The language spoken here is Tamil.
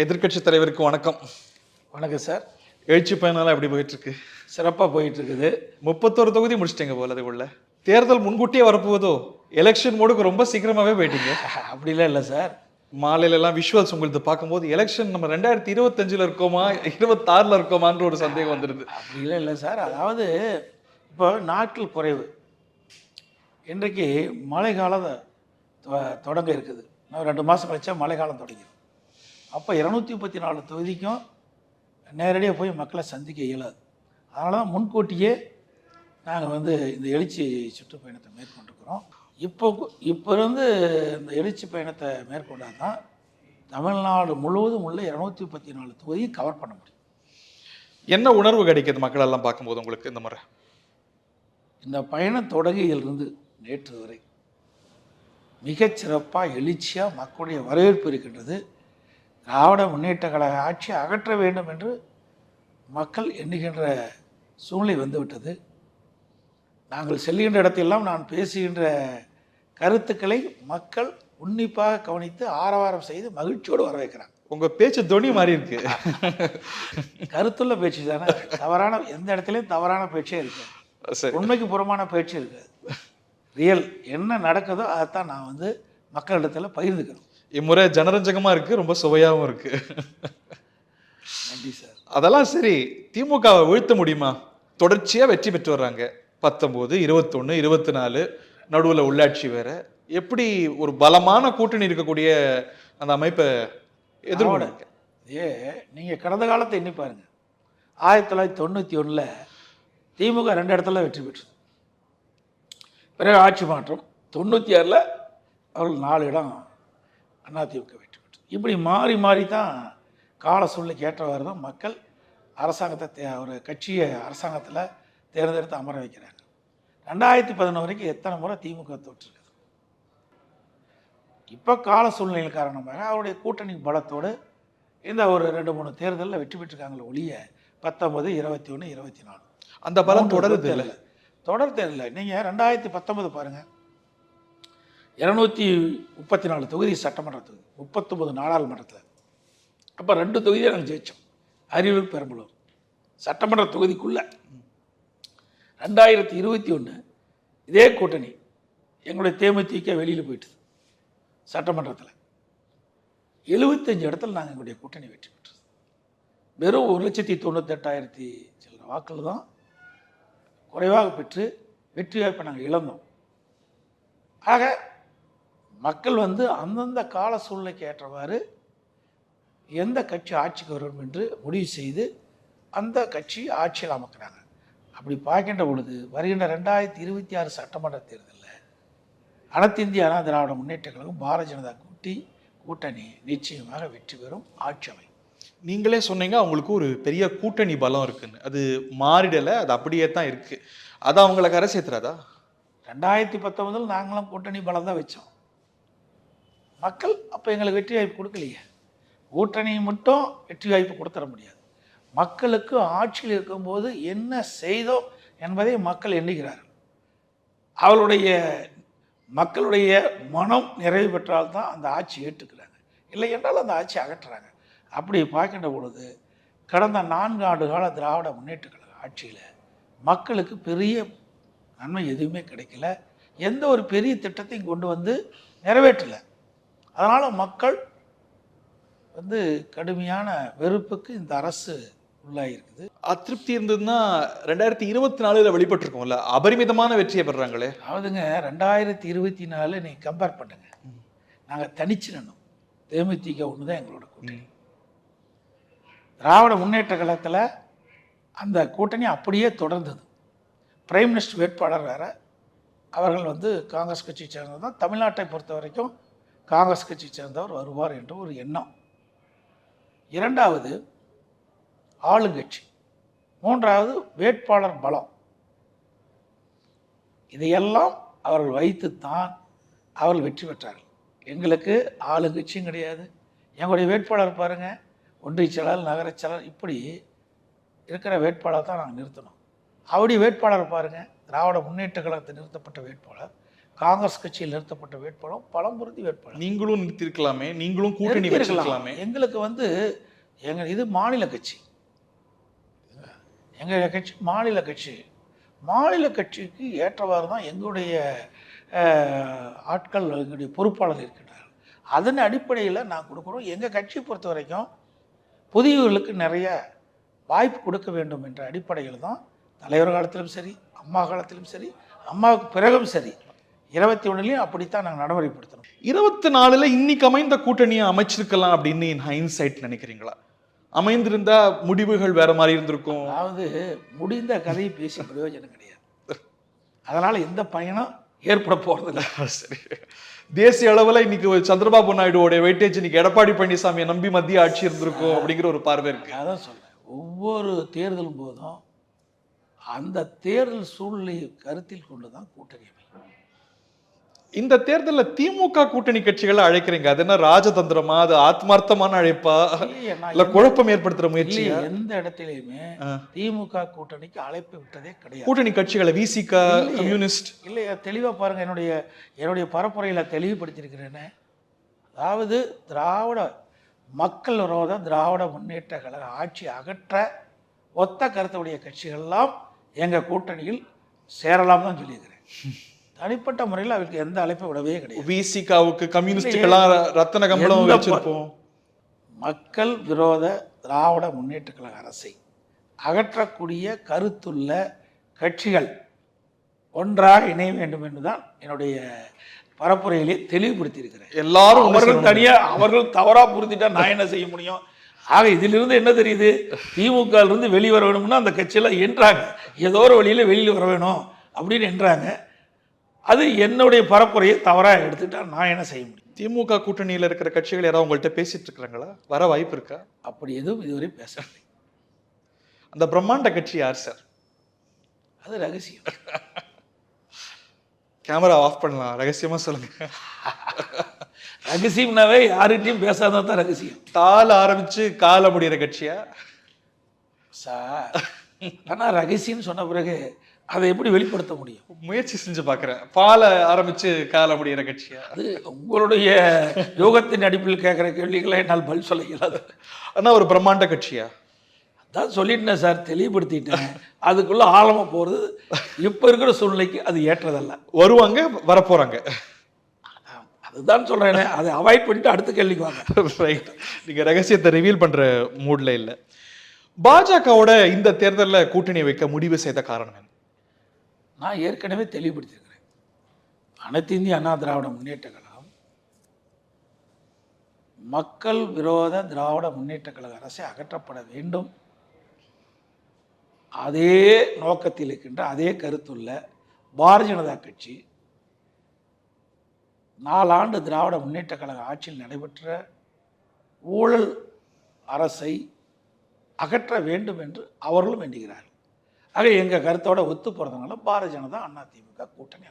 எதிர்க்கட்சி தலைவருக்கு வணக்கம். வணக்கம் சார். எழுச்சி பயணம்லாம் எப்படி போயிட்டு இருக்கு? சிறப்பாக போயிட்டு இருக்குது. 31 தொகுதி முடிச்சிட்டீங்க போல அதுக்குள்ள. தேர்தல் முன்கூட்டியே வரப்போகுதோ? எலெக்ஷன் மோடுக்கு ரொம்ப சீக்கிரமாவே போயிட்டீங்க. அப்படிலாம் இல்லை சார். மாலையில எல்லாம் விஷுவல்ஸ் உங்களுக்கு பார்க்கும்போது எலெக்ஷன் நம்ம 2025ல இருக்கோமா 26ல இருக்கோமான்ற ஒரு சந்தேகம் வந்துடுது. அப்படிலாம் இல்லை சார். அதாவது இப்போ நாட்கள் குறைவு. இன்றைக்கு மழை காலம் தொடங்க இருக்குது. இன்னும் 2 மாதம் கழிச்சா மழை காலம் தொடங்கிடும். அப்போ 234 தொகுதிக்கும் நேரடியாக போய் மக்களை சந்திக்க இயலாது. அதனால தான் முன்கூட்டியே நாங்கள் இந்த எழுச்சி சுற்றுப்பயணத்தை மேற்கொண்டிருக்கிறோம். இப்போ இருந்து இந்த எழுச்சி பயணத்தை மேற்கொண்டால் தான் தமிழ்நாடு முழுவதும் உள்ள 234 தொகுதியை கவர் பண்ண முடியும். என்ன உணர்வு கிடைக்குது மக்கள் எல்லாம் பார்க்கும்போது உங்களுக்கு இந்த முறை? இந்த பயணம் தொடங்கியிலிருந்து நேற்று வரை மிகச்சிறப்பாக எழுச்சியாக மக்களுடைய வரவேற்பு இருக்கின்றது. திராவிட முன்னேற்ற கழக ஆட்சி அகற்ற வேண்டும் என்று மக்கள் எண்ணுகின்ற சூழ்நிலை வந்துவிட்டது. நாங்கள் செல்கின்ற இடத்திலெல்லாம் நான் பேசுகின்ற கருத்துக்களை மக்கள் உன்னிப்பாக கவனித்து ஆரவாரம் செய்து மகிழ்ச்சியோடு வரவேற்கிறாங்க. உங்க பேச்சு தொனி மாறி இருக்கு. கருத்துள்ள பேச்சு தானே. தவறான எந்த இடத்துலையும் தவறான பேச்சே இருக்கு, உண்மைக்கு புறமான பேச்சு இருக்காது. ரியல் என்ன நடக்குதோ அதைத்தான் நான் மக்களிடத்தில் பகிர்ந்துக்கிறோம். இம்முறை ஜனரஞ்சகமா இருக்கு, ரொம்ப சுவையாகவும் இருக்கு. நன்றி சார். அதெல்லாம் சரி, திமுகவை வீழ்த்த முடியுமா? தொடர்ச்சியா வெற்றி பெற்று வர்றாங்க. 19, 21, 24 நடுவில் உள்ளாட்சி வேற. எப்படி ஒரு பலமான கூட்டணி இருக்கக்கூடிய அந்த அமைப்பை எதிர்கொள்ளுங்க? நீங்கள் கடந்த காலத்தை எண்ணி பாருங்க. 1991 திமுக 2 இடத்துல வெற்றி பெற்றது. பிறகு ஆட்சி மாற்றம். 96 அவர்கள் 4 இடம் அதிமுக வெற்றி பெற்றது. இப்படி மாறி மாறி தான் கால சூழ்நிலைக்கு ஏற்றவாறு தான் மக்கள் அரசாங்கத்தை ஒரு கட்சியை அரசாங்கத்தில் தேர்ந்தெடுத்து அமர வைக்கிறாங்க. 2011 வரைக்கும் எத்தனை முறை திமுக தோற்றிருக்குது. இப்போ கால சூழ்நிலை காரணமாக அவருடைய கூட்டணி பலத்தோடு இந்த ஒரு 2-3 தேர்தலில் வெற்றி பெற்றிருக்காங்களே ஒழிய 19, 21, 24 அந்த பலம் தொடருது இல்லை. தொடர் தேர்தலில் நீங்கள் 2019 பாருங்கள். 234 தொகுதி சட்டமன்ற தொகுதி, 39 நாடாளுமன்றத்தில். அப்போ 2 தொகுதியை நாங்கள் ஜெயித்தோம். அரியலூர், பெரம்பலூர் சட்டமன்ற தொகுதிக்குள்ளே. 2021 இதே கூட்டணி எங்களுடைய தேமுதிக வெளியில் போயிட்டுது. சட்டமன்றத்தில் 75 இடத்துல நாங்கள் எங்களுடைய கூட்டணி வெற்றி பெற்றது. வெறும் 1,98,000 சில்லற வாக்கள் தான் குறைவாக பெற்று வெற்றி வாய்ப்பை நாங்கள் இழந்தோம். ஆக மக்கள் அந்தந்த கால சூழ்நிலைக்கு ஏற்றவாறு எந்த கட்சி ஆட்சிக்கு வரும் என்று முடிவு செய்து அந்த கட்சி ஆட்சியில் அமைக்கிறாங்க. அப்படி பார்க்கின்ற பொழுது வருகின்ற 2026 சட்டமன்ற தேர்தலில் அனைத்து இந்திய அண்ணா திராவிட முன்னேற்ற கழகம் பாரதிய ஜனதா கூட்டணி நிச்சயமாக வெற்றி பெறும், ஆட்சி அமையும். நீங்களே சொன்னீங்க அவங்களுக்கு ஒரு பெரிய கூட்டணி பலம் இருக்குன்னு. அது மாறிடலை, அது அப்படியே தான் இருக்கு. அது அவங்கள கரை சேர்த்துறாதா? 2019 நாங்களும் கூட்டணி பலம் தான் வச்சோம். மக்கள் அப்போ எங்களுக்கு வெற்றி வாய்ப்பு கொடுக்கலையே. கூட்டணி மட்டும் வெற்றி வாய்ப்பு கொடுத்துட முடியாது. மக்களுக்கு ஆட்சியில் இருக்கும்போது என்ன செய்தோம் என்பதை மக்கள் எண்ணுகிறார்கள். மக்களுடைய மனம் நிறைவு பெற்றால்தான் அந்த ஆட்சி ஏற்றுக்கிறாங்க, இல்லை என்றால் அந்த ஆட்சி அகற்றுறாங்க. அப்படி பார்க்கின்ற பொழுது கடந்த 4 ஆண்டு கால திராவிட முன்னேற்ற கழக ஆட்சியில் மக்களுக்கு பெரிய நன்மை எதுவுமே கிடைக்கல. எந்த ஒரு பெரிய திட்டத்தையும் கொண்டு நிறைவேற்றலை. அதனால் மக்கள் கடுமையான வெறுப்புக்கு இந்த அரசு உள்ளாயிருக்குது. அதிருப்தி இருந்ததுன்னா 2024 வெளிப்பட்டிருக்கோம்ல, அபரிமிதமான வெற்றியை பெறாங்களே. அதாவதுங்க 2024 நீங்கள் கம்பேர் பண்ணுங்க. நாங்கள் தனிச்சு நின்னோம். தேமுதிக ஒன்று தான் எங்களோட கூட்டணி. திராவிட முன்னேற்ற கழகத்தில் அந்த கூட்டணி அப்படியே தொடர்ந்தது. பிரைம் மினிஸ்டர் வேட்பாளர் வேறு. அவர்கள் காங்கிரஸ் கட்சியை சேர்ந்தது தான். தமிழ்நாட்டை பொறுத்த வரைக்கும் காங்கிரஸ் கட்சியை சேர்ந்தவர் வருவார் என்ற ஒரு எண்ணம். 2வது ஆளுங்கட்சி, 3வது வேட்பாளர் பலம். இதையெல்லாம் அவர்கள் வைத்துத்தான் அவர்கள் வெற்றி பெற்றார்கள். எங்களுக்கு ஆளுங்கட்சியும் கிடையாது. எங்களுடைய வேட்பாளர் பாருங்கள், ஒன்றிய செயலாளர், நகர செயலாளர், இப்படி இருக்கிற வேட்பாளர் தான் நாங்கள் நிறுத்தணும். அவருடைய வேட்பாளர் பாருங்கள், திராவிட முன்னேற்ற கழகத்தில் நிறுத்தப்பட்ட வேட்பாளர் காங்கிரஸ் கட்சியில் நிறுத்தப்பட்ட வேட்பாளரும் பழம்பொருந்தி வேட்பாளர். நீங்களும் நிறுத்திருக்கலாமே, நீங்களும் கூட்டணி நிறுத்தியிருக்கலாம். வச்சிருக்கலாமே. எங்களுக்கு வந்து இது மாநில கட்சி. எங்கள் கட்சி மாநில கட்சி. மாநில கட்சிக்கு ஏற்றவாறு தான் எங்களுடைய ஆட்கள், எங்களுடைய பொறுப்பாளர் இருக்கின்றார்கள். அதன் அடிப்படையில் நான் கொடுக்குறோம். எங்கள் கட்சியை பொறுத்த வரைக்கும் புதியவர்களுக்கு நிறைய வாய்ப்பு கொடுக்க வேண்டும் என்ற அடிப்படையில் தான் தலைவர் காலத்திலும் சரி, அம்மா காலத்திலும் சரி, அம்மாவுக்கு பிறகும் சரி, 21லையும் அப்படித்தான் நாங்கள் நடைமுறைப்படுத்தணும். 24ல இன்னைக்கு அமைந்த கூட்டணியை அமைச்சிருக்கலாம் அப்படின்னு ஹைன்சைட் நினைக்கிறீங்களா? அமைந்திருந்தா முடிவுகள் வேற மாதிரி இருந்திருக்கும். அதாவது முடிந்த கதையை பேசி பிரயோஜனம் கிடையாது. அதனால எந்த பயனும் ஏற்பட போறதில்லை. சரி, தேசிய அளவுல இன்னைக்கு சந்திரபாபு நாயுடுவோட வெயிட்டேஜ் இன்னைக்கு எடப்பாடி பழனிசாமியை நம்பி மத்திய ஆட்சி இருந்திருக்கும் அப்படிங்கிற ஒரு பார்வை இருக்கு. அதான் சொல்றேன், ஒவ்வொரு தேர்தலும் போதும் அந்த தேர்தல் சூழ்நிலையை கருத்தில் கொண்டுதான் கூட்டணி அமையும். இந்த தேர்தலில் திமுக கூட்டணி கட்சிகளை அழைக்கிறீங்க, அது என்ன ராஜதந்திரமா, அது ஆத்மார்த்தமான அழைப்பா, இல்ல குழப்பம் ஏற்படுத்துற முயற்சி? எந்த இடத்திலையுமே திமுக கூட்டணிக்கு அழைப்பு விட்டதே கிடையாது. கூட்டணி கட்சிகளை விசிக, கம்யூனிஸ்ட் இல்லையா? தெளிவா பாருங்க, என்னுடைய பரப்புரையில தெளிவுபடுத்தியிருக்கிறேன்னு. அதாவது மக்கள் விரோத திராவிட முன்னேற்ற கழக ஆட்சி அகற்ற ஒத்த கருத்துடைய கட்சிகள்லாம் எங்க கூட்டணியில் சேரலாம் தான் சொல்லியிருக்கிறேன். தனிப்பட்ட முறையில் அவருக்கு எந்த அழைப்பை விடவே கிடையாது. விசிகாவுக்கு, கம்யூனிஸ்டுக்கெல்லாம் ரத்தன கம்பளம் வச்சிருப்போம். மக்கள் விரோத திராவிட முன்னேற்ற கழக அரசை அகற்றக்கூடிய கருத்துள்ள கட்சிகள் ஒன்றாக இணைய வேண்டும் என்றுதான் என்னுடைய பரப்புரையிலே தெளிவுபடுத்தியிருக்கிறேன். எல்லாரும் அவர்கள் தனியா, அவர்கள் தவறா புரிஞ்சுட்டா நான் என்ன செய்ய முடியும்? ஆக இதிலிருந்து என்ன தெரியுது? திமுக இருந்து வெளிவர வேணும்னா அந்த கட்சியெல்லாம் என்றாங்க, ஏதோ ஒரு வழியில் வெளியில் வர வேணும் அப்படின்னு என்றாங்க. அது என்னுடைய பரப்புரையை தவறாக எடுத்துட்டா நான் என்ன செய்ய முடியும்? திமுக கூட்டணியில் இருக்கிற கட்சிகள் யாராவது உங்கள்கிட்ட பேசிட்டு இருக்கிறாங்களா? வர வாய்ப்பு இருக்கா? அப்படி எதுவும் இதுவரை பேசவில்லை. அந்த பிரம்மாண்ட கட்சி யார் சார்? அது ரகசியம். கேமரா ஆஃப் பண்ணலாம், ரகசியமா சொல்லுங்க. ரகசியம்னாவே யார்கிட்டையும் பேசாதான் தான் ரகசியம். தாள ஆரம்பிச்சு கால முடிகிற கட்சியா சார்? ஆனா ரகசியம் சொன்ன பிறகு அதை எப்படி வெளிப்படுத்த முடியும்? முயற்சி செஞ்சு பாக்குறேன். பால ஆரம்பிச்சு கால முடிகிற கட்சியா? அது உங்களுடைய யோகத்தின் அடிப்பில் கேட்குற கேள்விகளை என்னால் பதில் சொல்ல இயலாது. ஆனா ஒரு பிரம்மாண்ட கட்சியா? அதான் சொல்லிட்டேன் சார், தெளிவுபடுத்திட்டேன். அதுக்குள்ள ஆழமா போறது இப்ப இருக்கிற சூழ்நிலைக்கு அது ஏற்றதல்ல. வருவாங்க, வரப்போறாங்க. அதுதான் சொல்றேன், அதை அவாய்ட் பண்ணிட்டு அடுத்த கேள்விக்கு வாங்க. ரைட், நீங்க ரகசியத்தை ரிவீல் பண்ற மூட்ல இல்ல. பாஜகவோட இந்த தேர்தலில் கூட்டணி வைக்க முடிவு செய்த காரணம் என்ன? நான் ஏற்கனவே தெளிவுபடுத்தியிருக்கிறேன். அனைத்து இந்திய அண்ணா திராவிட முன்னேற்ற கழகம் மக்கள் விரோத திராவிட முன்னேற்ற கழக அரசை அகற்றப்பட வேண்டும், அதே நோக்கத்தில் இருக்கின்ற அதே கருத்துள்ள பாரதிய ஜனதா கட்சி 4 ஆண்டு திராவிட முன்னேற்ற கழக ஆட்சியில் நடைபெற்ற ஊழல் அரசை அகற்ற வேண்டும் என்று அவர்களும் வேண்டுகிறார்கள். ஆக எங்கள் கருத்தோட ஒத்து போகிறதுனால பாரதிய ஜனதா அண்ணா திமுக கூட்டணி